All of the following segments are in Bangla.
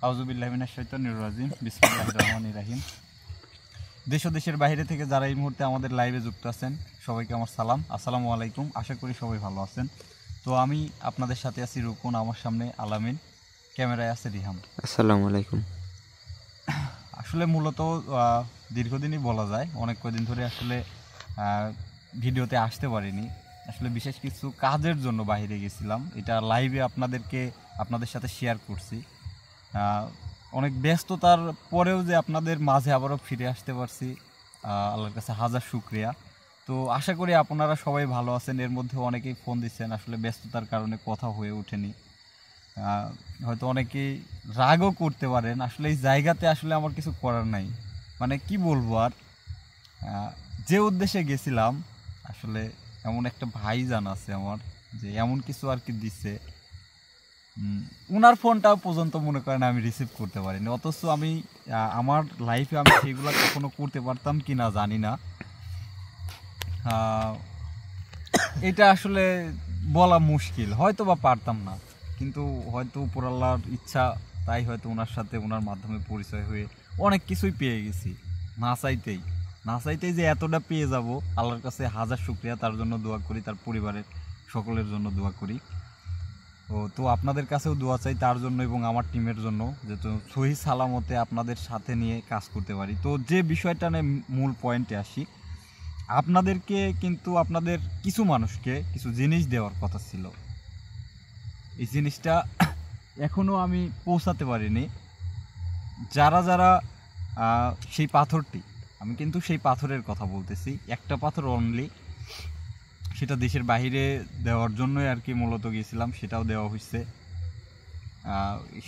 আউযুবিল্লাহি মিনাশ শাইতানির রাজিম বিসমিল্লাহির রহমানির রহিম। দেশ ও দেশের বাইরে থেকে যারা এই মুহূর্তে আমাদের লাইভে যুক্ত আছেন সবাইকে আমার সালাম, আসসালামু আলাইকুম। আশা করি সবাই ভালো আছেন। তো আমি আপনাদের সাথে আছি রুকুন, আমার সামনে আলামিন, ক্যামেরায় আছে রিহাম। আসসালামু আলাইকুম। আসলে মূলত দীর্ঘদিনই বলা যায়, অনেক কদিন ধরে আসলে ভিডিওতে আসতে পারিনি। আসলে বিশেষ কিছু কাজের জন্য বাইরে গেছিলাম, এটা লাইভে আপনাদের সাথে শেয়ার করছি। অনেক ব্যস্ততার পরেও যে আপনাদের মাঝে আবারও ফিরে আসতে পারছি, আল্লাহর কাছে হাজার শুকরিয়া। তো আশা করি আপনারা সবাই ভালো আছেন। এর মধ্যে অনেকেই ফোন দিচ্ছেন, আসলে ব্যস্ততার কারণে কথা হয়ে ওঠেনি। হয়তো অনেকেই রাগও করতে পারেন, আসলে এই জায়গাতে আসলে আমার কিছু করার নাই, মানে কি বলবো আর। যে উদ্দেশ্যে গেছিলাম আসলে এমন একটা ভাইজান আছে আমার, যে এমন কিছু আর কি দিচ্ছে, ওনার ফোনটাও পর্যন্ত মনে করেন আমি রিসিভ করতে পারিনি। অথচ আমি আমার লাইফে আমি সেগুলো কখনো করতে পারতাম কি না জানি না। এটা আসলে বলা মুশকিল, হয়তো বা পারতাম না, কিন্তু হয়তো উপর আল্লাহর ইচ্ছা, তাই হয়তো ওনার সাথে ওনার মাধ্যমে পরিচয় হয়ে অনেক কিছুই পেয়ে গেছি। না চাইতেই যে এতটা পেয়ে যাব, আল্লাহর কাছে হাজার শুকরিয়া। তার জন্য দোয়া করি, তার পরিবারের সকলের জন্য দোয়া করি। তো আপনাদের কাছেও দোয়া চাই তার জন্য এবং আমার টিমের জন্য, যেহেতু সহি সালামতে আপনাদের সাথে নিয়ে কাজ করতে পারি। তো যে বিষয়টা নিয়ে মূল পয়েন্টে আসি, আপনাদেরকে কিন্তু আপনাদের কিছু মানুষকে কিছু জিনিস দেওয়ার কথা ছিল। এই জিনিসটা এখনও আমি পৌঁছাতে পারিনি। যারা যারা সেই পাথরটি, আমি কিন্তু সেই পাথরের কথা বলতেছি, একটা পাথর অনলি, সেটা দেশের বাইরে দেওয়ার জন্যই আর কি মূলত গিয়েছিলাম। সেটাও দেওয়া হচ্ছে,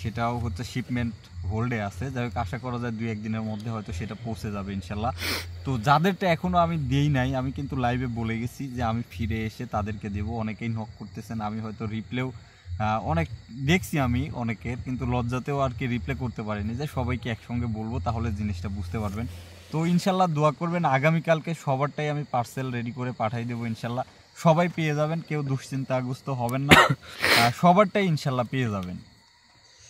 সেটাও হচ্ছে শিপমেন্ট হোল্ডে আছে। যাই হোক, আশা করা যায় 2-1 দিনের মধ্যে হয়তো সেটা পৌঁছে যাবে ইনশাল্লাহ। তো যাদেরটা এখনও আমি দিই নাই, আমি কিন্তু লাইভে বলে গেছি যে আমি ফিরে এসে তাদেরকে দেব। অনেকেই নক করতেছেন, আমি হয়তো রিপ্লেও অনেক দেখছি আমি অনেকের, কিন্তু লজ্জাতেও আর কি রিপ্লে করতে পারিনি যে সবাইকে একসঙ্গে বলবো, তাহলে জিনিসটা বুঝতে পারবেন। তো ইনশাল্লাহ দোয়া করবেন, আগামীকালকে সবারটাই আমি পার্সেল রেডি করে পাঠাই দেবো ইনশাল্লাহ। সবাই পেয়ে যাবেন, কেউ দুশ্চিন্তাগ্রস্ত হবেন না, সবারটাই ইনশাল্লাহ পেয়ে যাবেন।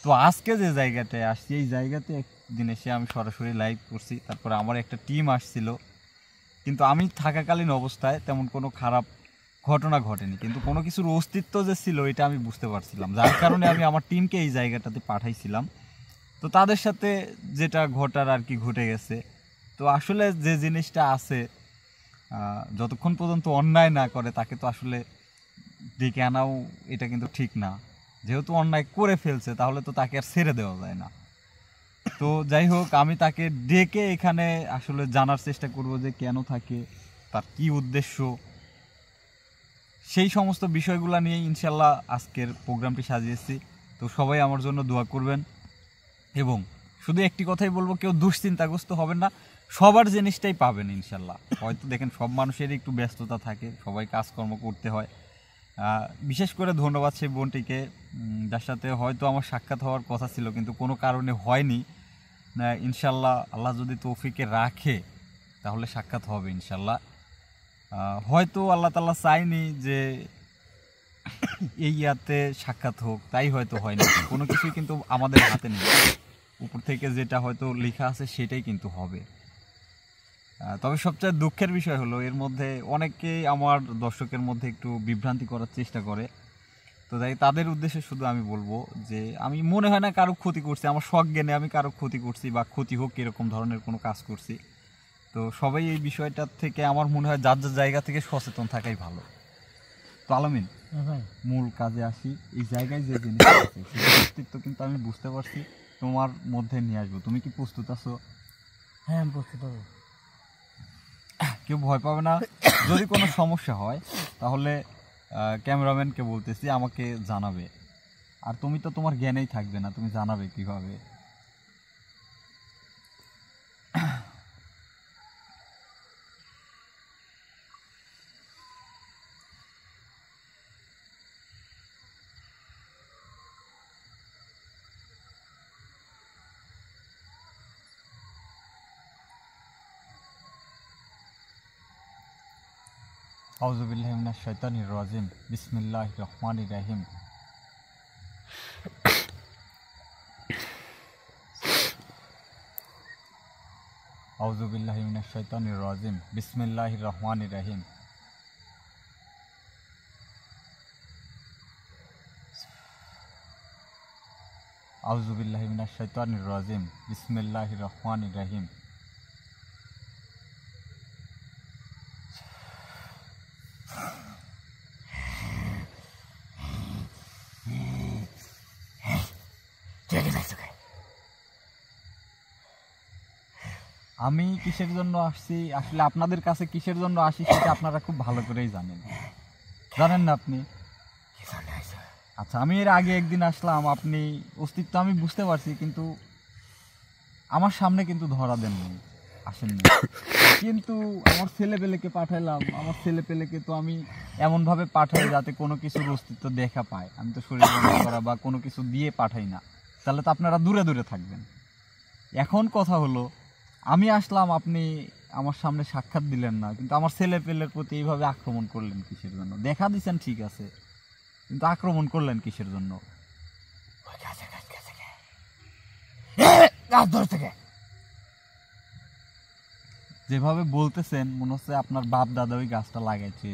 তো আজকে যে জায়গাটায় আসছি, এই জায়গাতে একদিন এসে আমি সরাসরি লাইভ করছি, তারপরে আমার একটা টিম আসছিল, কিন্তু আমি থাকাকালীন অবস্থায় তেমন কোনো খারাপ ঘটনা ঘটেনি, কিন্তু কোনো কিছুর অস্তিত্ব যে ছিল এটা আমি বুঝতে পারছিলাম, যার কারণে আমি আমার টিমকে এই জায়গাটাতে পাঠাইছিলাম। তো তাদের সাথে যেটা ঘটার আর কি ঘটে গেছে। তো আসলে যে জিনিসটা আছে, যতক্ষণ পর্যন্ত অন্যায় না করে তাকে তো আসলে ডেকে আনাও এটা কিন্তু ঠিক না। যেহেতু অন্যায় করে ফেলছে, তাহলে তো তাকে আর ছেড়ে দেওয়া যায় না। তো যাই হোক, আমি তাকে ডেকে এখানে আসলে জানার চেষ্টা করব যে কেন থাকে, তার কি উদ্দেশ্য, সেই সমস্ত বিষয়গুলো নিয়ে ইনশাল্লাহ আজকের প্রোগ্রামটি সাজিয়েছি। তো সবাই আমার জন্য দোয়া করবেন, এবং শুধু একটি কথাই বলবো, কেউ দুশ্চিন্তাগ্রস্ত হবেন না, সবার জিনিসটাই পাবেন ইনশাল্লাহ। হয়তো দেখেন সব মানুষেরই একটু ব্যস্ততা থাকে, সবাই কাজকর্ম করতে হয়। বিশেষ করে ধন্যবাদ সেই বোনটিকে, যার সাথে হয়তো আমার সাক্ষাৎ হওয়ার কথা ছিল কিন্তু কোনো কারণে হয়নি। ইনশাল্লাহ আল্লাহ যদি তৌফিকে রাখে তাহলে সাক্ষাৎ হবে ইনশাল্লাহ। হয়তো আল্লাহ তাআলা চাইনি যে এই ইয়াতে সাক্ষাৎ হোক, তাই হয়তো হয়নি। কোনো কিছুই কিন্তু আমাদের হাতে নেই, উপর থেকে যেটা হয়তো লেখা আছে সেটাই কিন্তু হবে। তবে সবচেয়ে দুঃখের বিষয় হলো, এর মধ্যে অনেকেই আমার দর্শকের মধ্যে একটু বিভ্রান্তি করার চেষ্টা করে। তো তাই তাদের উদ্দেশ্যে শুধু আমি বলবো যে আমি মনে হয় না কারো ক্ষতি করছি, আমার শখ জ্ঞানে আমি কারো ক্ষতি করছি বা ক্ষতি হোক এরকম ধরনের কোনো কাজ করছি। তো সবাই এই বিষয়টার থেকে আমার মনে হয় যার যার জায়গা থেকে সচেতন থাকাই ভালো। তো আলামিন, মূল কাজে আসি। এই জায়গায় যে জিনিস আছে সেটার অস্তিত্ব কিন্তু আমি বুঝতে পারছি, তোমার মধ্যে নিয়ে আসবো। তুমি কি প্রস্তুত আছো? হ্যাঁ, আমি প্রস্তুত হবো। কেউ ভয় পাবে না। যদি কোনো সমস্যা হয় তাহলে ক্যামেরাম্যানকে বলতেছি, আমাকে জানাবে। আর তুমি তো তোমার জ্ঞানেই থাকবে না, তুমি জানাবে কিভাবে। আউযুবিল্লাহি মিনাশ শাইতানির রাজিম বিসমিল্লাহির রহমানির রহিম। আউযু বিল্লাহি মিনাশ শাইতানির রাজিম বিসমিল্লাহির রহমানির রহিম আউযু বিল্লাহি মিনাশ শাইতানির রাজিম বিসমিল্লাহির রহমানির রহিম আমি কিসের জন্য আসছি, আসলে আপনাদের কাছে কিসের জন্য আসি সেটা আপনারা খুব ভালো করেই জানেন না আপনি? আচ্ছা, আমি এর আগে একদিন আসলাম, আপনি অস্তিত্ব আমি বুঝতে পারছি, কিন্তু আমার সামনে কিন্তু ধরা দেননি, আসেননি। কিন্তু আমার ছেলেপেলেকে পাঠাইলাম, আমার ছেলেপেলেকে তো আমি এমনভাবে পাঠাই যাতে কোনো কিছুর অস্তিত্ব দেখা পায়। আমি তো শরীর বন্ধ করা বা কোনো কিছু দিয়ে পাঠাই না, তাহলে তো আপনারা দূরে দূরে থাকবেন। এখন কথা হলো, আমি আসলাম, আপনি আমার সামনে সাক্ষাৎ দিলেন না, কিন্তু আমার ছেলেপেলের প্রতি এইভাবে আক্রমণ করলেন কিসের জন্য? দেখা দিচ্ছেন ঠিক আছে, কিন্তু আক্রমণ করলেন কিসের জন্য? যেভাবে বলতেছেন মনে হচ্ছে আপনার বাপ দাদা ওই গাছটা লাগাইছে।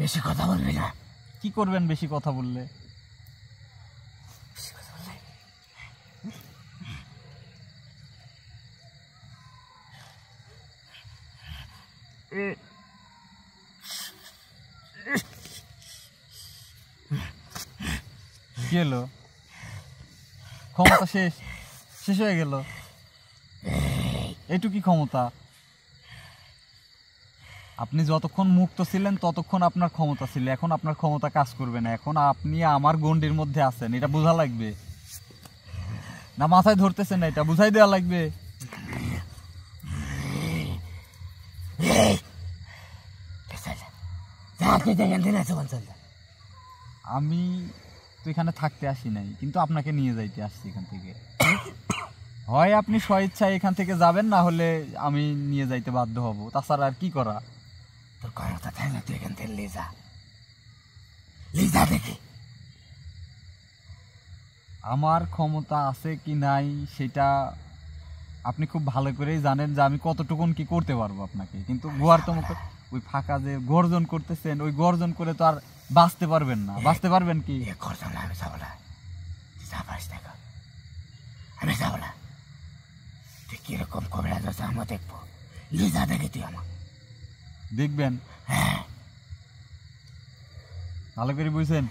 বেশি কথা বলবি না। কি করবেন বেশি কথা বললে? কি হলো? ক্ষমতা শেষ শেষ হয়ে গেল? এইটুকি ক্ষমতা? আপনি যতক্ষণ মুক্ত ছিলেন ততক্ষণ আপনার ক্ষমতা ছিল, এখন আপনার ক্ষমতা কাজ করবে না। এখন আপনি আমার গণ্ডির মধ্যে আছেন, এটা বোঝা লাগবে না? মাথায় ধরতেছেন না, এটা বুঝাই দেওয়া লাগবে। আমি তো এখানে থাকতে আসি নাই, কিন্তু আপনাকে নিয়ে যাইতে আসছি এখান থেকে। হয় আপনি স্বইচ্ছায় এখান থেকে যাবেন, না হলে আমি নিয়ে যাইতে বাধ্য হব, তাছাড়া আর কি করা। তোর কথা থাকে না, তুই এখান থেকে লিজা দেখি। আমার ক্ষমতা আছে কি নাই সেটা আপনি খুব ভালো করেই জানেন, যে আমি কতটুকুন কি করতে পারবো আপনাকে। কিন্তু গুহার তো মতো ওই ফাঁকা যে গর্জন করতেছেন, ওই গর্জন করে তো আর বাঁচতে পারবেন না। বাঁচতে পারবেন কি? আমি যাবো না, আমি যাবো না। তুই কিরকম কবিরাজ আছে আমরা দেখবো। লিজা দেখে তুই আমার দেখবেন? হ্যাঁ, ভালো করে বুঝছেন?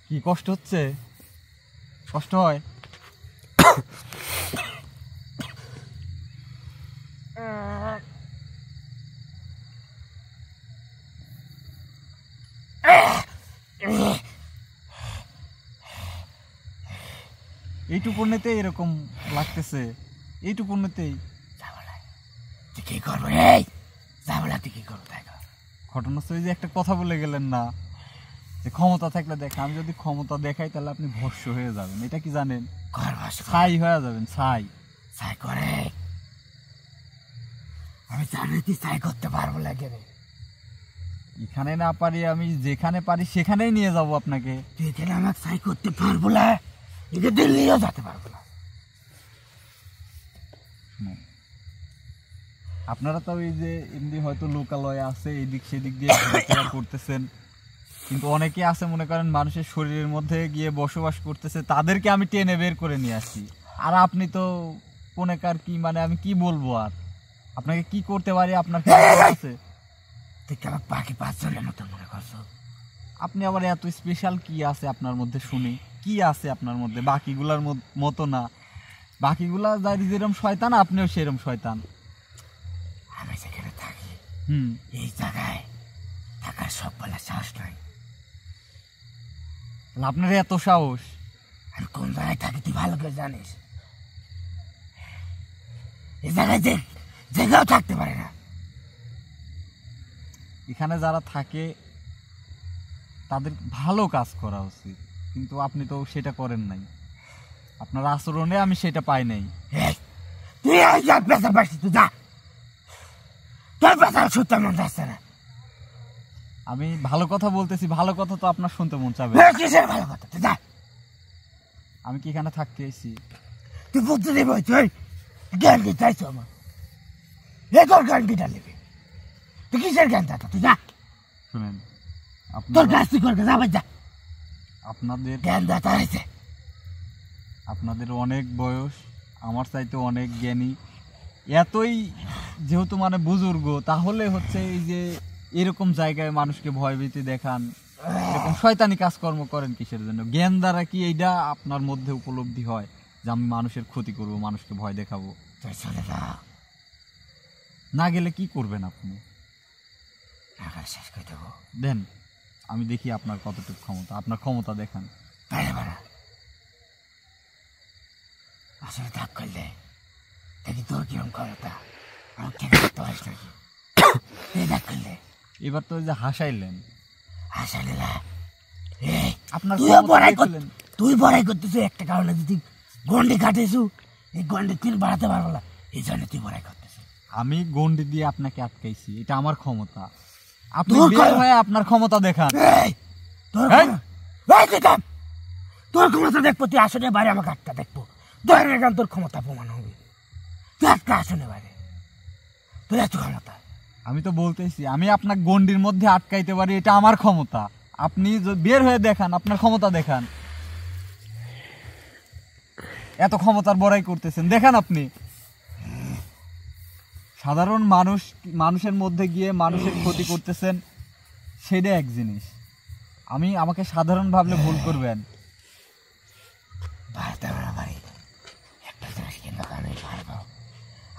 কি কষ্ট হচ্ছে? কষ্ট হয়? এইটুকুনেতে এরকম লাগতেছে? এইটুকুনেতেই? তুই কি করবো? তুই কি করবো? ঘটনা হচ্ছে যে একটা কথা বলে গেলেন না, যে ক্ষমতা থাকলে দেখ। আমি যদি ক্ষমতা দেখাই তাহলে আপনি ভস্য হয়ে যাবেন, এটা কি জানেন? ছাই হয়ে যাবেন, ছাই। ছাই করে? আমি জানি তুই ছাই করতে পারবো লাগে। এখানে না পারি, আমি যেখানে পারি সেখানেই নিয়ে যাব আপনাকে। তুই এখানে আমাকে ছাই করতে পারবো না, একে দিল্লিও যেতে পারবো না। আপনারা তো ওই যে এমনি হয়তো লোকালয় আছে, এদিক সেদিক দিয়ে ঘোরাফেরা করতেছেন, কিন্তু অনেকে আছে মনে করেন মানুষের শরীরের মধ্যে গিয়ে বসবাস করতেছে, তাদেরকে আমি টেনে বের করে নিয়ে আসি। আর আপনি তো কোনেকার কি, মানে আমি কি বলবো আর আপনাকে? কি করতে পারি আপনার কাছে? তুই কেমন বাকি 5 জনের মতো মনে করছো? আপনি আবার এত স্পেশাল কি আছে আপনার মধ্যে শুনি? কি আছে আপনার মধ্যে? বাকিগুলার মতো না, বাকিগুলা যাই যেরকম শয়তান, আপনিও সেরকম শয়তান। আমি যেখানে থাকি এই জায়গায় থাকার সব বলার সাহস নাই। তাহলে আপনার এত সাহস? আর কোন জায়গায় থাকি তুই ভালো করে জানিস। এই জায়গায় যে কেউ থাকতে পারে না। এখানে যারা থাকে তাদের ভালো কাজ করা উচিত, কিন্তু আপনি তো সেটা করেন নাই। আপনার আচরণে আমি সেটা পাই নাই। এই, তুই এই যা পেশা পাচ্ছিস, তুই যা। তোর পেশা শুনতে মন যাচ্ছে না। আমি ভালো কথা বলতেছি, ভালো কথা তো আপনার শুনতে মন চাবে। কিসের ভালো কথা, তুই যা। আমি কি এখানে থাকতে এসেছি? তুই বুঝতে দেব, তুই জ্ঞান দিতে চাইছো আমার। এ তোর জ্ঞান দিটা নেবে, তুই কিসের জ্ঞান দাতা, তুই যা। শুনেন, তোর কাজ তুই করবে, যা ভাই যা। আপনাদের জ্ঞান দাতা হয়েছে। আপনাদের অনেক বয়স, আমার চাইতে অনেক জ্ঞানী, এতই যেহেতু মানে বুজুর্গ, তাহলে হচ্ছে এই যে এরকম জায়গায় মানুষকে ভয়ভীতি দেখান, এরকম শয়তানি কাজকর্ম করেন কিসের জন্য? জ্ঞান দ্বারা কি এইটা আপনার মধ্যে উপলব্ধি হয় যে আমি মানুষের ক্ষতি করব, মানুষকে ভয় দেখাবো? তুই চলে যা। না গেলে কি করবেন আপনি? টাকা শেষ করে দেবো। দেন, আমি দেখি আপনার কতটুকু ক্ষমতা, আপনার ক্ষমতা দেখান। বাইরে বাড়া। আসলে থাক করলে দেখি তোর কিরম ক্ষমতা, আমার থেকে করতে পারিস নাকি? তুই দেখ করলে এবার তো ওই যে হাসাইলেন, আসলে না। এই, আপনার তুইও ক্ষমতা বড়াই দেখলেন। তুই বড়াই করতেছিস একটা কারণে, যদি গন্ডি কাটেছু, এই গন্ডি তুই বাড়াতে পারবো না, এই জন্য তুই বড়াই করতেছিস। আমি গন্ডি দিয়ে আপনাকে আটকাইছি, এটা আমার ক্ষমতা। আপনি তোর বের ক্ষমতা- হয়ে আপনার ক্ষমতা দেখান। এই, তোর এই! তুই থাম। তোর ক্ষমতা দেখবো, তুই আসনে বাইরে আমাকে একটা দেখবো, তোর এখন তোর ক্ষমতা প্রমাণ হবে। তুই একটা আসনে বাইরে, তোর এত ক্ষমতা। আমি তো বলতেছি আমি আপনার গন্ডির মধ্যে আটকাইতে পারি, এটা আমার ক্ষমতা। আপনি বের হয়ে দেখান, আপনার ক্ষমতা দেখান। এত ক্ষমতার বড়াই করতেছেন, দেখান আপনি। সাধারণ মানুষের মধ্যে গিয়ে মানুষের ক্ষতি করতেছেন, সেটা এক জিনিস। আমাকে সাধারণ ভাবলে ভুল করবেন। বাড়তে পারা বাড়ি একটা জিনিস কিন্তু আমি পারবো,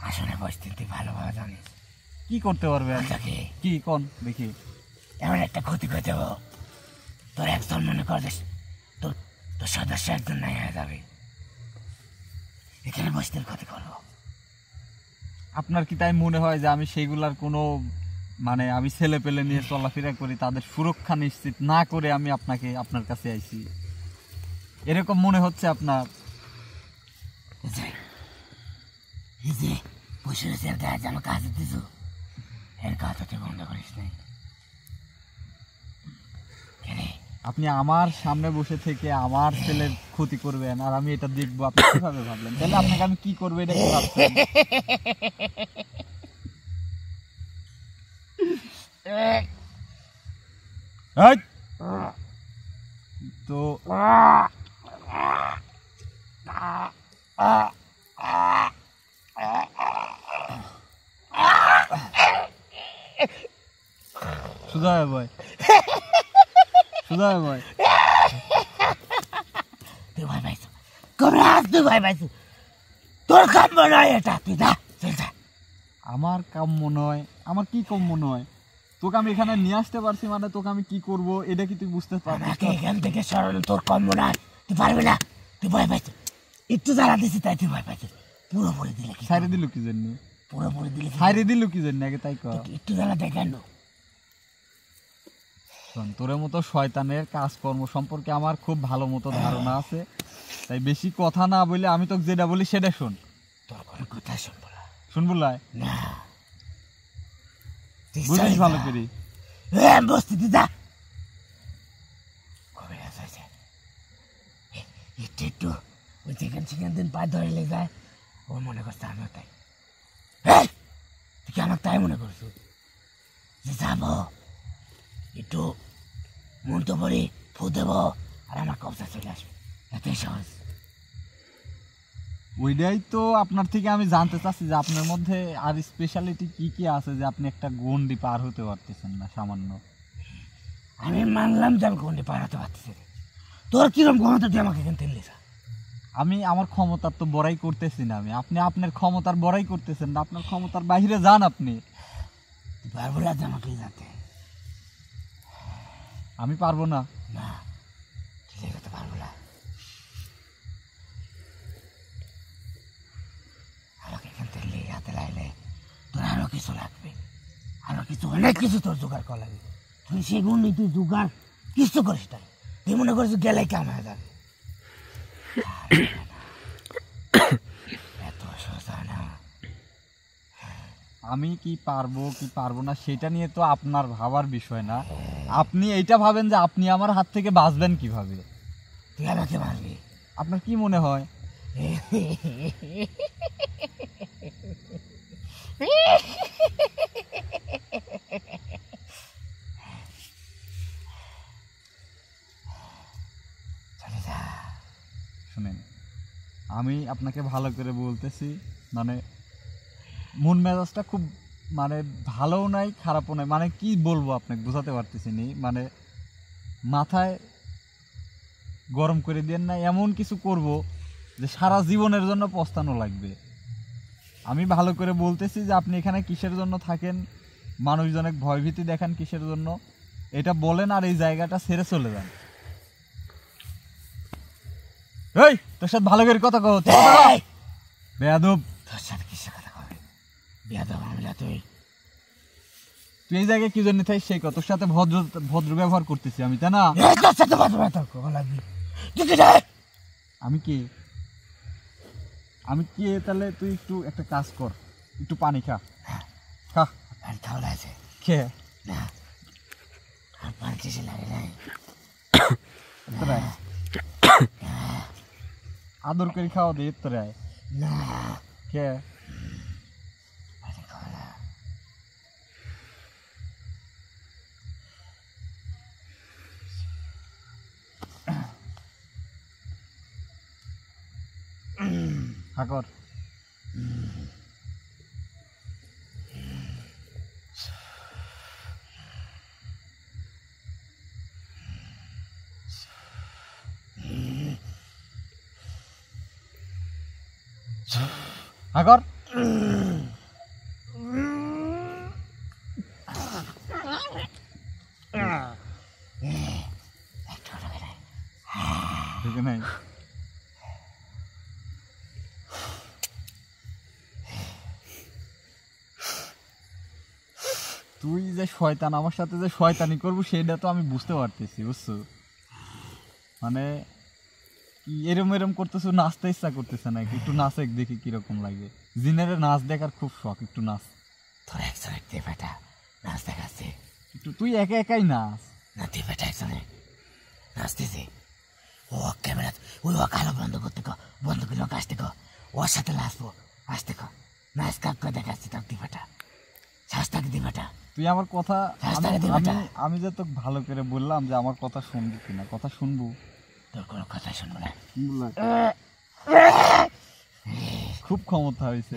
আসনে বসতে তুই ভালোভাবে জানিস। কি করতে পারবেন? তোকে কি কোন দেখি। এমন একটা ক্ষতি করে দেবো, তোর একজন মনে করিস, তোর তোর সদস্য একজন নাই হয়ে যাবে, এখানে বসতে ক্ষতি করবো। আপনার কি তাই মনে হয় যে আমি সেইগুলার কোনো মানে আমি ছেলে পেলে নিয়ে চলাফেরা করি, তাদের সুরক্ষা নিশ্চিত না করে আমি আপনার কাছে আইছি, এরকম মনে হচ্ছে আপনার? এই যে বসে রয়েছে, এর গায়ে জামা কাজ দিছো, এর কাজ তুই বন্ধ করিস নাই। আপনি আমার সামনে বসে থেকে আমার ছেলের ক্ষতি করবেন আর আমি এটা দেখবো, আপনি কিভাবে ভাবলেন? তাহলে আপনাকে আমি কি করবো এটা কি ভাবছেন? এই! তো সুজা ভাই, সুজা ভাই, তুই ভয় পাইছো, কবে আজ তুই ভয় পাইছো, তোর কাম মনে হয় এটা, তুই যা চল যা। আমার কাম্য নয়? আমার কি কাম্য নয়? তোকে আমি এখানে নিয়ে আসতে পারছি মানে তোকে আমি কি করব এটা কি তুই বুঝতে পারছিস? আমাকে এখান থেকে সরানো তোর কম মনে হয়, তুই পারবি না, তুই ভয় পাইছো, একটু জ্বালা দিছি তাই তুই ভয় পাইছিস। পুরোপুরি দিলে কি ছাইরে দিল কি জন্য? পুরোপুরি দিলে কি ছাইরে দিল কি জন্য আগে তাই কর। একটু জ্বালা দেখেন। শোন, তোর মতো শয়তানের কাজকর্ম সম্পর্কে আমার খুব ভালো মতো ধারণা আছে, তাই বেশি কথা না বলে আমি তোকে যেটা বলি সেটা শোন। তোর কোনো কথা শুনবো না। শুনবো লাই? না বুঝিস ভালো করে। বসতে তুই যা। কবে আছে একটু একটু ওই চিকেন চিকেন দিন পা ধরে যায়, ও মনে করছে আমিও তাই। তুই কি আমার তাই মনে করছো যে যাবো একটু মন্ত্র পড়ি ফু দেবো আর আমার কবজা চলে আসবে, এতই সহজ। ওইটাই তো আপনার থেকে আমি জানতে চাচ্ছি যে আপনার মধ্যে আর স্পেশালিটি কি কি আছে যে আপনি একটা গন্ডি পার হতে পারতেছেন না সামান্য? আমি মানলাম যে আমি গন্ডি পার হতে পারতেছি না, তোর কিরম ক্ষমতা তুই আমাকে এখান থেকে নিয়ে যা। আমি আমার ক্ষমতার তো বড়াই করতেছি না, আপনি আপনার ক্ষমতার বড়াই করতেছেন না, আপনার ক্ষমতার বাইরে যান আপনি। তুই পারবো না যে আমাকে যেতে? আমি পারবো না। না ঠিক অনেক কিছু তোর জোগাড় করা লাগবে, তুই সেগুন নেই, তুই জোগাড় কিছু করিস না, তুই মনে করছিস গেলে কাম হয়ে যাবে। এত সোজা না। আমি কি পারবো না সেটা নিয়ে তো আপনার ভাবার বিষয় না। আপনি এইটা ভাবেন যে আপনি আমার হাত থেকে বাঁচবেন কিভাবে। তুই আমাকে মারবি? আপনার কি মনে হয়? শুনেন, আমি আপনাকে ভালো করে বলতেছি, মানে মন মেজাজটা খুব মানে ভালোও নাই খারাপও নাই, মানে কি বলবো আপনাকে বোঝাতে পারতেছি নি, মানে মাথায় গরম করে দেন না, এমন কিছু করব যে সারা জীবনের জন্য পস্তানো লাগবে। আমি ভালো করে বলতেছি যে আপনি এখানে কিসের জন্য থাকেন, মানুষজনের ভয়ভীতি দেখান কিসের জন্য, এটা বলেন আর এই জায়গাটা ছেড়ে চলে যান। এই তোর সাথে ভালো করে কথা কও, বেয়াদব। তোর সাথে কিসের কথা কবে? বেয়াদব আমরা তুই এই জায়গায় কি জন্য থাই সেই কথা, তোর সাথে ভদ্র ব্যবহার করতেছি আমি, তাই না? তোর সাথে কথা লাগবি তুই কি রে? আমি কি তাহলে তুই একটু একটা কাজ কর, একটু পানি খা। খা। পানি খাওয়া আছে? খেয়ে না, আর পানি কিছু লাগে নাই। আদর করে খাওয়া দে তোরা। না, খেয়ে পানি খাওয়া না। কর। কর। ঠিক নাই? তুই যে শয়তান, আমার সাথে যে শয়তানি করবো সেটা তো আমি বুঝতে পারতেছি, বুঝছো? মানে কি এরম করতেছো, নাচতে ইচ্ছা করতেছে নাকি? একটু নাচে দেখি কিরকম লাগে। জিনের নাচ দেখার খুব শখ, একটু নাচ। তোর একজনের দেবাটা নাচ দেখাচ্ছে, একটু তুই একা একাই নাচ। না দেবাটা একজনে নাচতেছে, ও ক্যামেরা ওই ও কালো বন্ধ করতে কো, বন্ধ করে ওকে আসতে কো, ওর সাথে নাচবো, আসতে কো, নাচ কাপ করে দেখাচ্ছে তোর দিবাটা, শাস্তাকে দিবাটা। তুই আমার কথা, রাস্তায় দিবাটা। আমি যে তোকে ভালো করে বললাম যে আমার কথা শুনবি কিনা, কথা শুনবো? তোর কোনো কথা শুনবো না। খুব ক্ষমতা হয়েছে।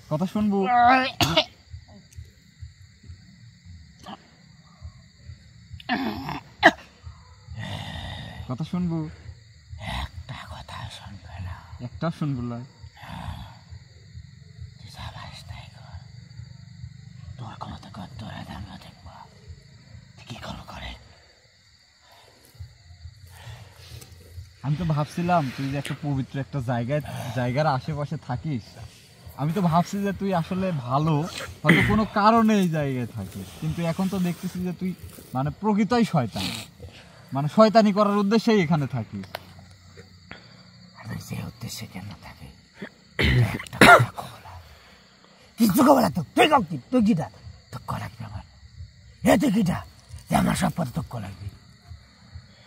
কথা শুনবো? কথা শুনবো? একটা কথা শুনবে না। একটা শুনবো না? তুই যাবাস তাই কর, তোর ক্ষমতা কর, তোর আমিও দেখবো তুই কি করবো করে। আমি তো ভাবছিলাম তুই যে একটা পবিত্র একটা জায়গার আশেপাশে থাকিস, আমি তো ভাবছি যে তুই আসলে ভালো, হয়তো কোনো কারণে এই জায়গায় থাকিস, কিন্তু এখন তো দেখতেছি যে তুই মানে প্রকৃতই শয়তান, মানে শয়তানি করার উদ্দেশ্যেই এখানে থাকিস। আমি যে উদ্দেশ্যে কেন থাকি একটা কথা কবো না, কিছু কবো না। তো তুই কাউ কি, তুই কিটা তোর ক লাগবে আমার, এ তুই কিটা যে আমার সব পথে তোর ক লাগবে,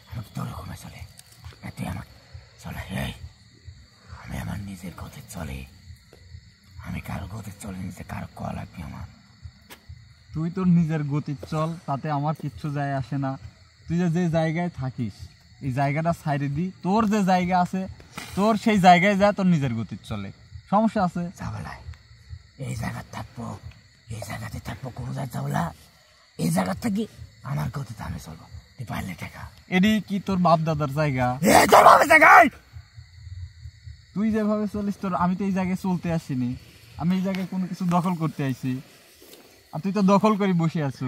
আমি তোর ঘুমে চলে না, তুই আমার চলে। এই আমি আমার নিজের গতি চলে, আমি কারো গতি চলে নিতে, কারো ক লাগবে আমার। তুই তোর নিজের গতির চল, তাতে আমার কিচ্ছু যায় আসে না। তুই যে জায়গায় থাকিস এই জায়গাটা ছাইড়ে দি, তোর যে জায়গা আছে তোর সেই জায়গায় যা, তোর নিজের গতির চলে। সমস্যা আছে? যাবলাই এই জায়গা থাকবো, এই জায়গাতে থাকবো, কোনো জায়গায় যাবলা। এই জায়গা থেকে আমার গতিতে আমি চলবো, তুই পারলে টাকা। এডি কি তোর বাপ দাদার জায়গা? তুই যেভাবে চলিস তোর, আমি তো এই জায়গায় চলতে আসিনি, আমি এই জায়গায় কোনো কিছু দখল করতে আইছি, আর তুই তো দখল করে বসে আছো।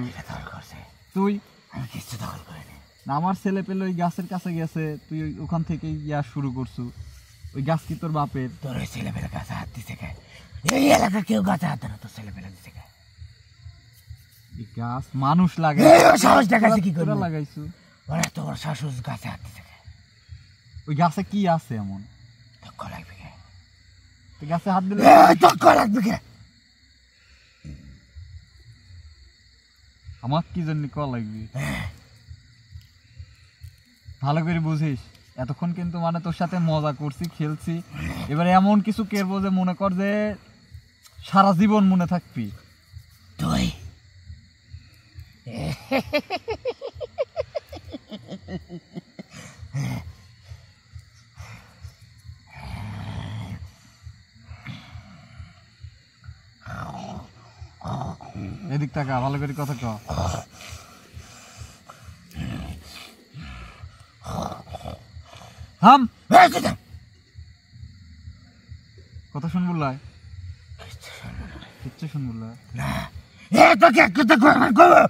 তুই আমি কিছু দখল করিনি। না, আমার ছেলে পেলে ওই গাছের কাছে গেছে, তুই ওখান থেকে ইয়া শুরু করছু। ওই গাছ কি তোর বাপের? তোর ওই ছেলে পেলে গাছে হাত দিছে কে? এই এলাকা কেউ গাছে হাত দেয় না, তোর ছেলে পেলে দিছে কে? এই গাছ মানুষ লাগে, সাহস দেখাচ্ছে কি করে লাগাইছু? ওরা তোর শাশুড় গাছে হাত দিছে কে? ওই গাছে কি আছে এমন? ধক্ক লাগবে কে? তুই গাছে হাত দিলে ধক্ক লাগবে কে? আমার কি জন্য ক লাগবে? ভালো করে বুঝিস, এতক্ষণ কিন্তু মানে তোর সাথে মজা করছি, খেলছি, এবারে এমন কিছু করবো যে মনে কর যে সারা জীবন মনে থাকবি। তুই এদিক টাকা ভালো করে কথা ক। থাম, কথা শুন বললাই, কিচ্ছু শুন বললাই। তোকে এক কথা করবো,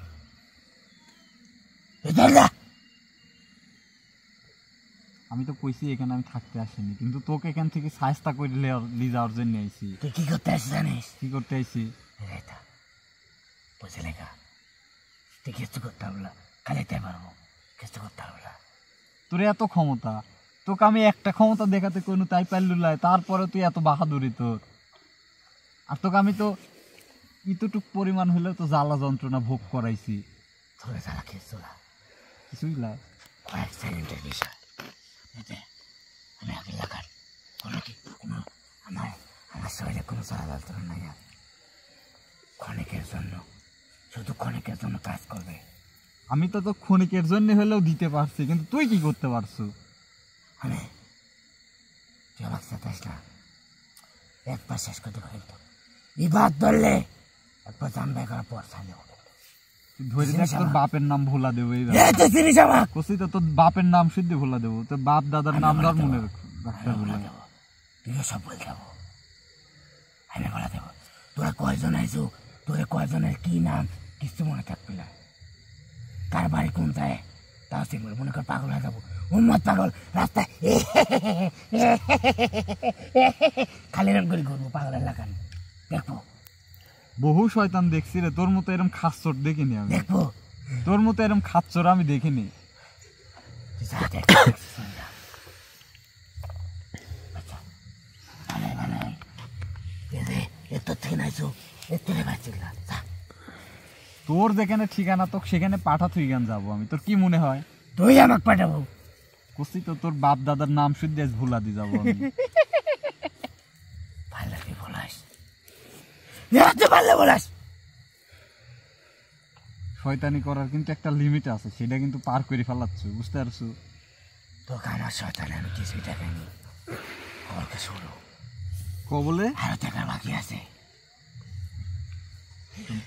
আমি তো কইছি এখানে আমি থাকতে আসিনি, কিন্তু তোকে এখান থেকে সাহায্য করে নিয়ে যাওয়ার জন্য আইছি। তুই কি করতে আসিস জানিস? কি করতে আইছি? বুঝলে কা, তুই কিছু করতে হবে না, খালিতে পারবো, কিছু করতে হবে না। তোর এত ক্ষমতা, তোকে আমি একটা ক্ষমতা দেখাতে কোনো তাই পারলুলাই, তারপরে তুই এত বাহাদুরি তোর। আর তোকে আমি তো এতটুক পরিমাণ হলেও তো জ্বালা যন্ত্রণা ভোগ করাইছি। তোরে জ্বালা খেয়েছো না, কিছুই লাই, কয়েক সেকেন্ডের বিষয়। আমি আগে লাগার কোনো কি কোনো আমার আমার শরীরে কোনো জ্বালা যন্ত্রণা নাই। আর ক্ষণিকের জন্য, শুধু ক্ষণিকের জন্য কাজ করবে। আমি তো তো ক্ষণিকের জন্য হলেও দিতে পারছি, কিন্তু তুই কি করতে পারছো? আমি তুই আমার সাথে না, একবার শেষ করতে পারি তো বিবাদ ধরলে একবার জানবে করার পর ছাড়লে ধরে দেখ, তোর বাপের নাম ভোলা দেবো। কষি তো তোর বাপের নাম শুদ্ধ ভোলা দেবো, তোর বাপ দাদার নাম ধর মনে রাখতে ভোলা দেবো। তুইও সব বলে যাবো, আমি বলা দেবো। তোরা কয়জন আইসো, তোরে কয়জনের কি নাম কিছু মনে থাকবে না, কার বাড়ি কোন যায় তাও সিম্বল মনে কর। পাগল হয়ে যাবো, উন্মত পাগল, রাস্তায় খালি রান করে ঘুরবো পাগলের লাগান। দেখবো বহু শয়তান দেখছি রে, তোর মতো এরকম খাচ্চর দেখিনি আমি। দেখবো তোর মতো এরকম খাচ্চর আমি দেখিনি। তোর যেখানে ঠিকানা তোকে সেখানে পাঠা তুই গান যাবো আমি, তোর কি মনে হয়? তুই আমাকে পাঠাবো? কষি তো তোর বাপ দাদার নাম শুদ্ধ ভুলা দিয়ে যাবো আমি। শয়তানি করার কিন্তু একটা লিমিট আছে, সেটা কিন্তু পার করে ফেলাচ্ছ, বুঝতে পারছো? তোকে আমার শয়তানি আমি কিছুই দেখাইনি। খবরকে শোনো, বলে আরো টাকার বাকি আছে।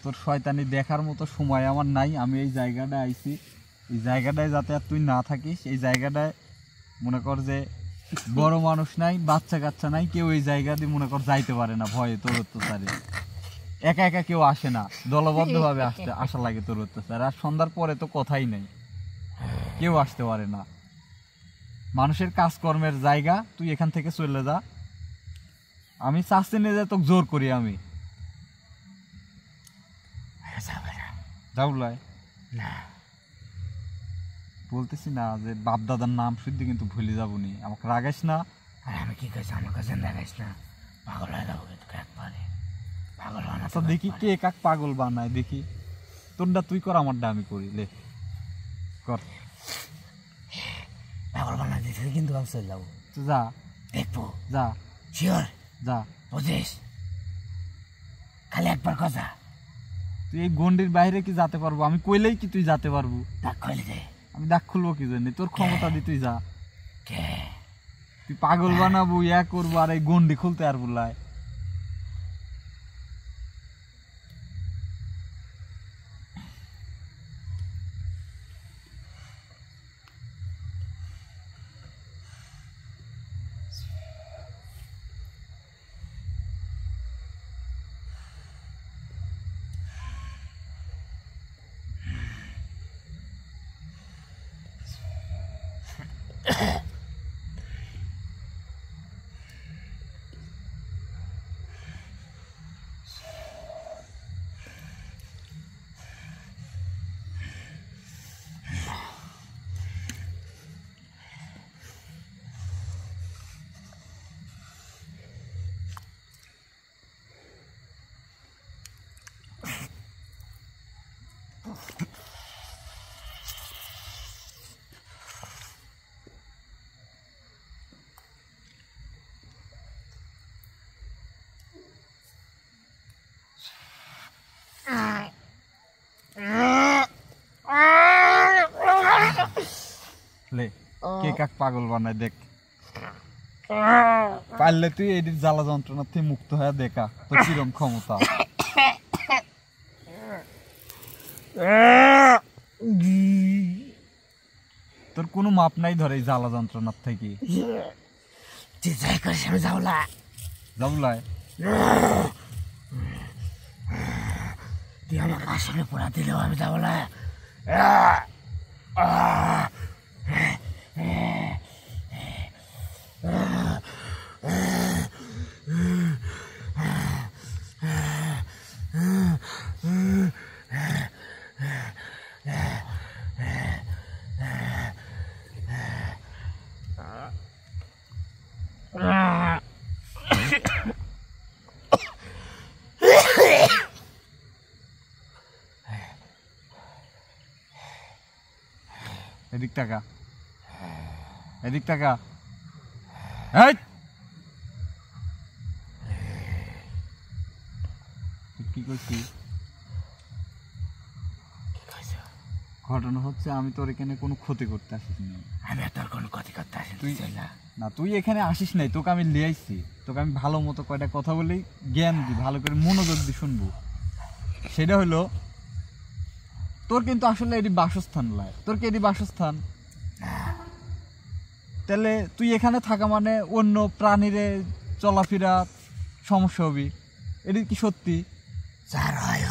তোর শয়তানি দেখার মতো সময় আমার নাই। আমি এই জায়গাটায় আইছি, এই জায়গাটায় যাতে আর তুই না থাকিস। এই জায়গাটায় মনে কর যে বড় মানুষ নাই, বাচ্চা কাচ্চা নাই, কেউ এই জায়গা দিয়ে মনে কর যাইতে পারে না ভয়ে তোর অত্যাচারে। একা একা কেউ আসে না, দলবদ্ধভাবে আসা লাগে তোর অত্যাচার। আর সন্ধ্যার পরে তো কথাই নেই, কেউ আসতে পারে না। মানুষের কাজকর্মের জায়গা, তুই এখান থেকে চলে যা। আমি চাচ্ছি না যে তোকে জোর করি আমি। যাউলাই না বলতেছি না যে বাপ দাদার নাম শুদ্ধ কিন্তু ভুলে যাবো নি, আমাকে রাগাইস না। আর আমি কি করছি, আমার কাছে রাগাইস না, পাগল হয়ে যাবো কিন্তু একবারে। পাগল হয় না আচ্ছা দেখি কে কাক পাগল বানায়, দেখি তোরটা তুই কর, আমারটা আমি করি। লে কর, পাগল বানায় দিতে কিন্তু আমি চলে যাবো। যা দেখবো, যা শিওর যা, বুঝিস? খালি একবার কথা, তুই এই গন্ডির বাইরে কি যেতে পারবো? আমি কইলেই কি তুই যেতে পারবো? ডাক কইলে দে, আমি দাগ খুলবো কি জন্য? তোর ক্ষমতা দি, তুই যা। কে তুই পাগল বানাবো, ইয়া করবো, আর এই গন্ডি খুলতে আর বলায়। লে, কে কাক পাগল বানায় দেখ। পারলে তুই এই জ্বালা যন্ত্রণা থেকে মুক্ত হয়ে দেখা তোর কিরম ক্ষমতা। তোর কোনো মাপ নাই ধরে এই জ্বালা যন্ত্রণার থেকে। তুই যাই করিস আমি যাবলা যাবলায় তুই আমাকে আসলে পোড়া দিলেও আমি যাবলা। এদিক টাকা, এদিক টাকা। কি করছিস? ঘটনা হচ্ছে আমি তোর এখানে কোনো ক্ষতি করতে আসিস না। আমি তোর কোনো ক্ষতি করতে আসি তুই না। না, তুই এখানে আসিস নাই, তোকে আমি লিয়ে আইছি। তোকে আমি ভালো মতো কয়টা কথা বলি, জ্ঞান দি, ভালো করে মনোযোগ দি শুনবো। সেটা হলো তোর কিন্তু আসলে এটি বাসস্থান নয়। তোর কি এটি বাসস্থান? তাহলে তুই এখানে থাকা মানে অন্য প্রাণীরে চলাফেরা সমস্যা হবে। এটি কি সত্যি? স্যার হয়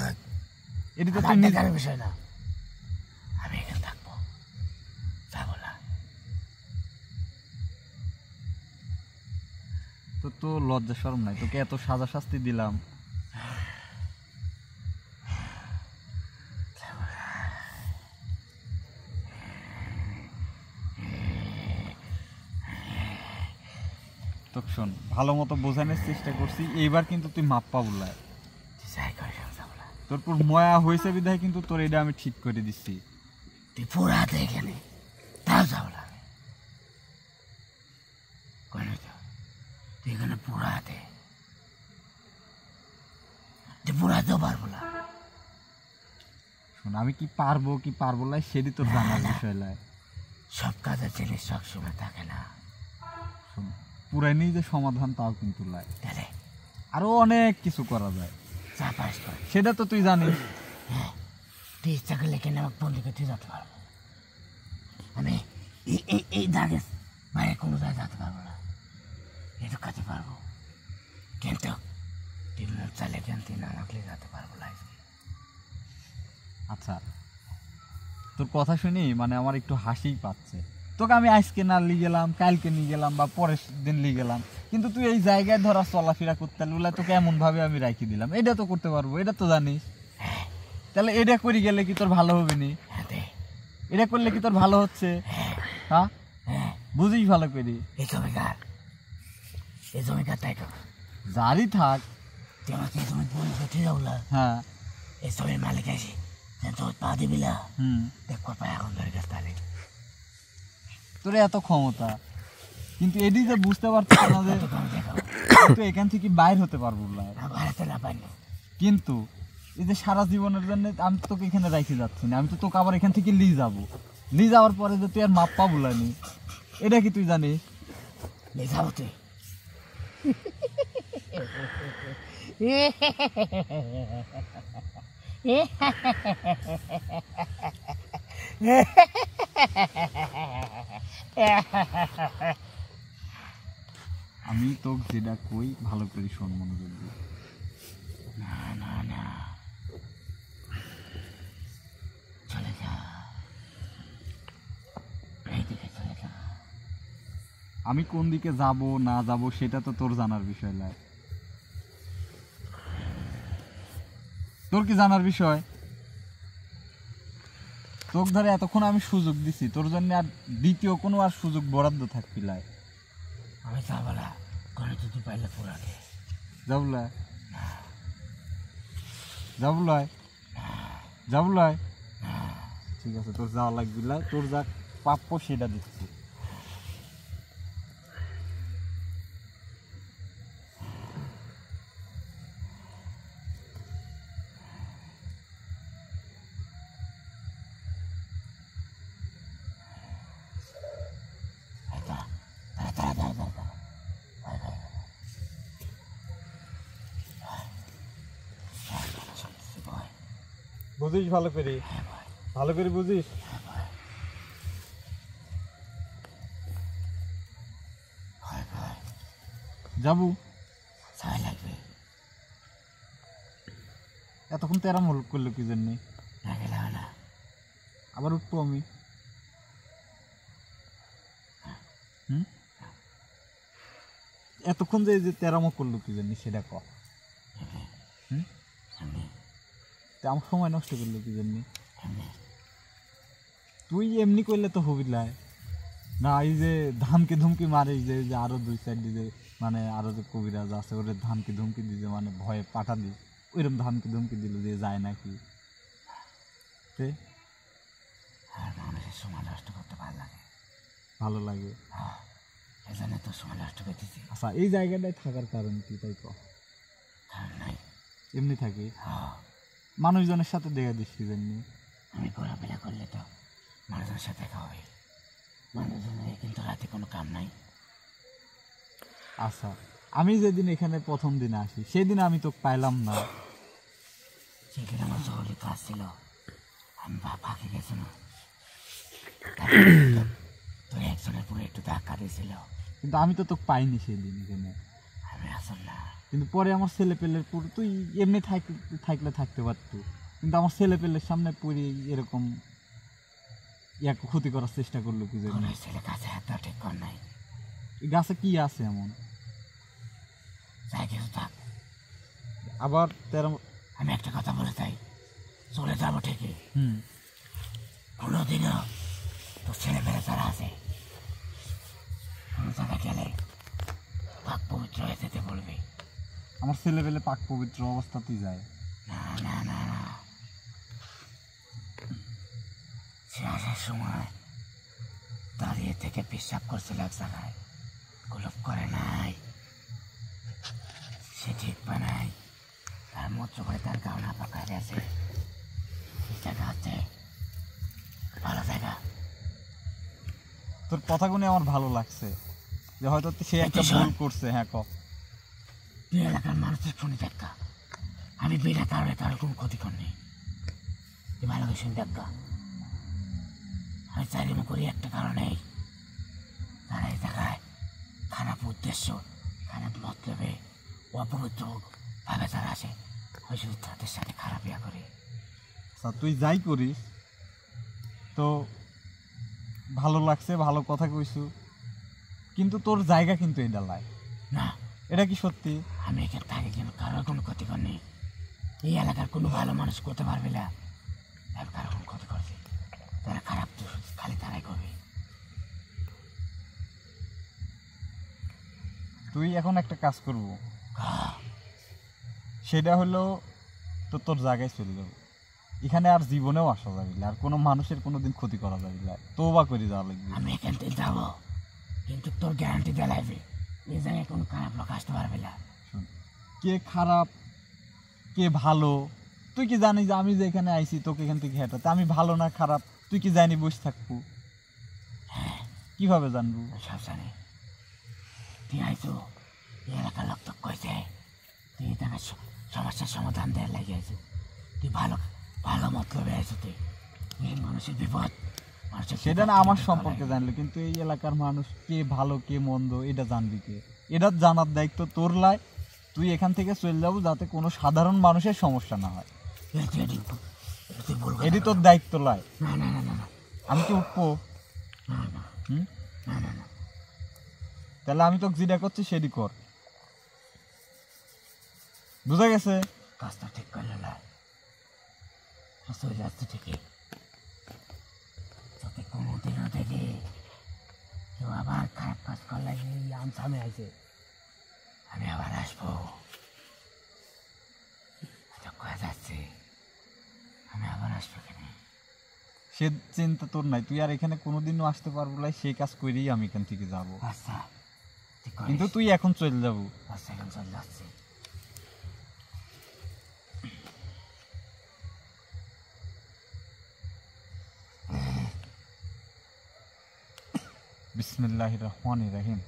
এটি তো তুই দেখার বিষয় না। আমি এখানে থাকবো, যাবো না। তোর তো লজ্জা শরম নাই, তোকে এত সাজা শাস্তি দিলাম। তোকে শোন, ভালো মতো বোঝানোর চেষ্টা করছি, এইবার কিন্তু তুই মাপ পাবো না। তোর পর ময়া হয়েছে বিধায় কিন্তু তোর এটা আমি ঠিক করে দিচ্ছি। তুই পুরাতে এখানে তাও যাবো না। তুই এখানে পুরাতে, তুই পুরাতেও পারবো না। শোন, আমি কি পারবো না সেটি তোর জানার বিষয় নয়। সব কাজের জিনিস সবসময় থাকে না। শোন, পুরানি যে সমাধান তাও কিন্তু লাই, তাহলে আরো অনেক কিছু করা যায়, সেটা তো তুই জানিস। হ্যাঁ, তুই ইচ্ছা করলে কেন আমাকে বন্দি করতে যেতে পারবো। আমি এই দাগে বাইরে কোনো জায়গায় যেতে পারবো না, এটু কাজে পারবো। কিন্তু তুই মন চাইলে কেন তুই না রাখলে যেতে পারবো না। আচ্ছা, তোর কথা শুনি মানে আমার একটু হাসিই পাচ্ছে। তোকে আমি আজকে না নিয়ে গেলাম, কালকে নিয়ে গেলাম, বা পরের দিন নিয়ে গেলাম, কিন্তু তুই এই জায়গায় ধরা চলাফেরা করতে বলে তোকে এমন ভাবে আমি রাখি দিলাম। এটা তো করতে পারবো, এটা তো জানিস। তাহলে এটা করে গেলে কি তোর ভালো হবে নি? এটা করলে কি তোর ভালো হচ্ছে? হ্যাঁ, বুঝিস ভালো করি। এই জমিকার তাই তো যারই থাক, তুই আমাকে এই জমি বলি করতে যাবো না। হ্যাঁ, এই জমির মালিক আসি তোর পা দিবি না। দেখ পায়ে এখন ধরে গেছে। তাহলে তোর এত ক্ষমতা, কিন্তু এটি যে বুঝতে পারছিস না যে তুই এখান থেকে বাইর হতে পারবো না। কিন্তু এই যে সারা জীবনের জন্য আমি তোকে এখানে রেখে যাচ্ছি না, আমি তো তোকে আবার এখান থেকে নিয়ে যাবো। নিয়ে যাওয়ার পরে যে তুই আর মাপ পাবো না, এটা কি তুই জানিস? নিয়ে যাবো তুই। আমি তোকে যেটা কই ভালো করে শোন মনোযোগ দিয়ে। না না না, চলে যা, এইদিকে চলে যা। আমি কোন দিকে যাব না যাব সেটা তো তোর জানার বিষয় নয়। তোর কি জানার বিষয়? তোর ধরে এতক্ষণ আমি সুযোগ দিছি, তোর জন্য আর দ্বিতীয় কোনো আর সুযোগ বরাদ্দ থাকবি লাই। আমি যাবো না, ঘরে যদি পাইলে পুরাকে যাবলাই যাবলাই যাবলাই, ঠিক আছে তোর যাওয়া লাগবি লাই, তোর যা প্রাপ্য সেটা দিচ্ছি। বুঝিস ভালো করে, ভালো করে বুঝিস। যাবো ছাই লাগবে, এতক্ষণ তেরাম হল করলো কি জন্য? না গেলে হয় না। আবার উঠবো আমি। এতক্ষণ যে যে তেরামো করলো কি জন্য সেটা ক। আমার সময় নষ্ট করলো কি জন্য? তুই এমনি করলে তো হবি লাই না। এই যে ধামকি ধুমকি মারে, যে যে আরো দুই সাইড দিয়ে মানে আরো যে কবিরাজ আছে ওরে ধামকি ধুমকি দিতে মানে ভয়ে পাঠা দি, ওইরকম ধামকি ধুমকি দিল যে যায় নাকি। আর মানুষের সময় নষ্ট করতে ভালো লাগে, ভালো লাগে। এই জন্য তো সময় নষ্ট করতেছি। আচ্ছা এই জায়গাটায় থাকার কারণ কি তাই ক? কারণ নাই, এমনি থাকি মানুষজনের সাথে দেখা দিস কি জন্য? আমি ঘোরাফেরা করলে তো মানুষের সাথে দেখা হবে, মানুষজনের কিন্তু রাতে কোনো কাম নাই। আচ্ছা আমি যেদিন এখানে প্রথম দিনে আসি সেদিন আমি তো পাইলাম না। সেখানে আমার জরুরি কাজ ছিল, আমি ফাঁকে গেছি না, তোর একজনের পুরো একটু ধাক্কা দিয়েছিল, কিন্তু আমি তো তোকে পাইনি সেদিন এখানে। আমি আসল না। কিন্তু পরে আমার ছেলে পেলের পুরো তুই এমনি থাকলে থাকতে পারতো, কিন্তু আমার ছেলে পেলের সামনে পড়ে এরকম ইয়াকে ক্ষতি করার চেষ্টা করলো কি জন্য? ছেলে কাছে হাত দেওয়া ঠিক কর নাই। এই গাছে কি আছে এমন? যাই কিছু থাক, আবার তেরো। আমি একটা কথা বলে তাই চলে যাবো ঠিকই, কোনোদিনও তোর ছেলে পেলে যারা আছে কোনো জায়গা গেলে পাক পবিত্র হয়ে যেতে বলবি। আমার ছেলে পেলে পাক পবিত্র অবস্থাতেই যায়। না না না না, সে আসার সময় দাঁড়িয়ে থেকে পেশাব করছিল এক জায়গায়, গোলপ করে নাই, সে ঠিক বানাই, তার মূত্র করে তার গাওনা পাকা গেছে, জায়গা আছে ভালো জায়গা। তোর কথাগুলো আমার ভালো লাগছে যে হয়তো সে একটা ভুল করছে। হ্যাঁ ক। তুই এলাকার মানুষের শুনে দেখা, আমি বিনা কারণে তার কোনো ক্ষতি করিনি, তুই ভালো করে শুনে দেখা। আমি চাইলে করি একটা কারণেই, তারা এই জায়গায় খারাপ উদ্দেশ্য, খারাপ মতলবে, অপবিত্র ভাবে তারা আসে, ওই শুধু তাদের সাথে খারাপ ইয়া করি। তুই যাই করিস তো ভালো লাগছে, ভালো কথা কইছু, কিন্তু তোর জায়গা কিন্তু এটা লাই না। এটা কি সত্যি? আমি এখানে থাকি কিন্তু কারোর কোনো ক্ষতি করিনি, এই এলাকার কোনো ভালো মানুষ করতে পারবে না, আমি কারোর কোনো ক্ষতি করছি, তারা খারাপ তো খালি তারাই করবে। তুই এখন একটা কাজ করব, সেটা হলো তো তোর জায়গায় চলে যাবো, এখানে আর জীবনেও আসা যাবে না, আর কোনো মানুষের কোনোদিন ক্ষতি করা যাবে না, তওবা করে যাওয়া লাগবে। আমি এখান থেকে যাবো কিন্তু তোর গ্যারান্টি দেওয়া লাগবে এই জায়গায় কোনো খারাপ লোক আসতে পারবে না। শোন, কে খারাপ কে ভালো তুই কি জানিস যে আমি যে এখানে আইছি তোকে এখান থেকে হেঁটাতে আমি ভালো না খারাপ তুই কি জানি বসে থাকবো? কিভাবে জানবো? সব জানি। তুই আইছো এই এলাকার লোক তো কইছে তুই এখানে সমস্যার সমাধান দেওয়ার লাগে আইছো। তুই ভালো ভালো মতলবে আইছো। তুই এই মানুষের বিপদ সেটা না আমার সম্পর্কে জানলে, কিন্তু এই এলাকার মানুষ কে ভালো কে মন্দ এটা জানবি কে? এটা জানার দায়িত্ব তোর লাই। তুই এখান থেকে চলে যাবো যাতে কোনো সাধারণ মানুষের সমস্যা না হয়, এটি তোর দায়িত্ব লাই। না না না না না আমি কি উঠবো? না না হুম, না না না তাহলে আমি তোকে যেটা করছি সেটি কর, বুঝা গেছে? কাজটা ঠিক করলে না চলে যাচ্ছে ঠিকই। যাতে কোনোদিনও দেখি কেউ আবার খারাপ কাজ করলে আমসামে আইছে, আমি আবার আসবো। কয়ে যাচ্ছে আমি আবার আসবো কেন? সে চিন্তা তোর নাই, তুই আর এখানে কোনোদিনও আসতে পারবো না, সেই কাজ করেই আমি এখান থেকে যাবো। আচ্ছা ঠিক কিন্তু তুই এখন চলে যাবো। আচ্ছা এখন চলে যাচ্ছি। বিসমিল্লাহির রহমানির রহিম।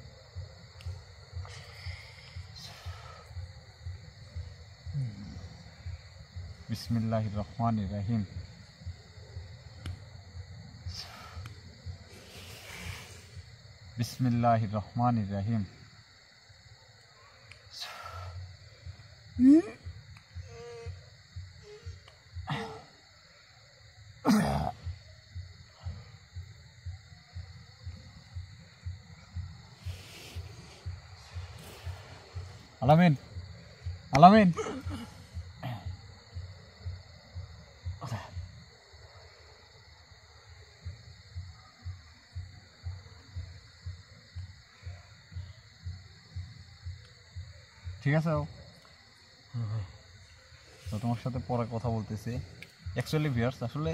বিসমিল্লাহির রহমানির রহিম। বিসমিল্লাহির রহমানির রহিম। আলামিন, আলামিন, ঠিক আছে? তো তোমার সাথে পরে কথা বলতেছি। অ্যাকচুয়ালি ভিউয়ার্স, আসলে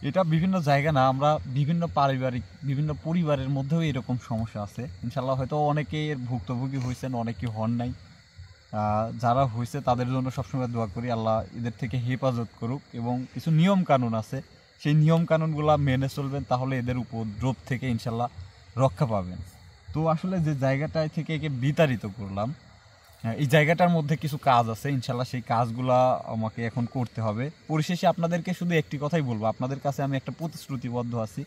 এটা বিভিন্ন জায়গা না, আমরা বিভিন্ন পারিবারিক বিভিন্ন পরিবারের মধ্যেও এরকম সমস্যা আছে। ইনশাল্লাহ হয়তো অনেকে এর ভুক্তভোগী হয়েছেন, অনেকে হন নাই। যারা হয়েছে তাদের জন্য সবসময় দোয়া করি আল্লাহ এদের থেকে হেফাজত করুক, এবং কিছু নিয়ম কানুন আছে সেই নিয়ম কানুনগুলো মেনে চলবেন, তাহলে এদের উপদ্রব থেকে ইনশাল্লাহ রক্ষা পাবেন। তো আসলে যে জায়গাটায় থেকে একে বিতাড়িত করলাম, এই জায়গাটার মধ্যে কিছু কাজ আছে, ইনশাল্লাহ সেই কাজগুলা আমাকে এখন করতে হবে। পরিশেষে আপনাদেরকে শুধু একটি কথাই বলবো, আপনাদের কাছে আমি একটা প্রতিশ্রুতিবদ্ধ আছি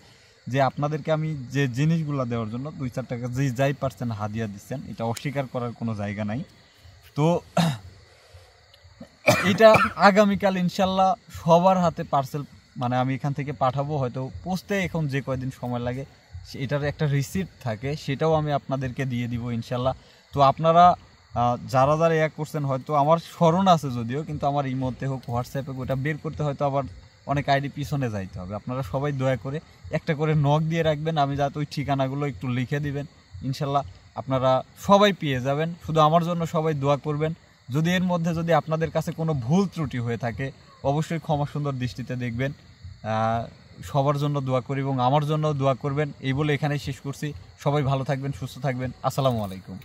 যে আপনাদেরকে আমি যে জিনিসগুলো দেওয়ার জন্য 2-4 টাকা যে যাই পারছেন হাদিয়া দিচ্ছেন, এটা অস্বীকার করার কোনো জায়গা নাই। তো এটা আগামীকাল ইনশাল্লাহ সবার হাতে পার্সেল, মানে আমি এখান থেকে পাঠাবো। হয়তো পোস্টে এখন যে কয়দিন সময় লাগে এটার একটা রিসিপ্ট থাকে, সেটাও আমি আপনাদেরকে দিয়ে দিব ইনশাল্লাহ। তো আপনারা যারা যারা করছেন, হয়তো আমার স্মরণ আছে যদিও, কিন্তু আমার ইমোতে হোক হোয়াটসঅ্যাপে ওটা বের করতে হয়তো আবার অনেক আইডি পিছনে যাইতে হবে। আপনারা সবাই দয়া করে একটা করে নক দিয়ে রাখবেন, আমি যাতে ওই ঠিকানাগুলো একটু লিখে দিবেন। ইনশাল্লাহ আপনারা সবাই পেয়ে যাবেন। শুধু আমার জন্য সবাই দোয়া করবেন। যদি এর মধ্যে যদি আপনাদের কাছে কোনো ভুল ত্রুটি হয়ে থাকে অবশ্যই ক্ষমা সুন্দর দৃষ্টিতে দেখবেন। সবার জন্য দোয়া করি এবং আমার জন্য দোয়া করবেন। এই বলে এখানেই শেষ করছি। সবাই ভালো থাকবেন, সুস্থ থাকবেন। আসসালামু আলাইকুম।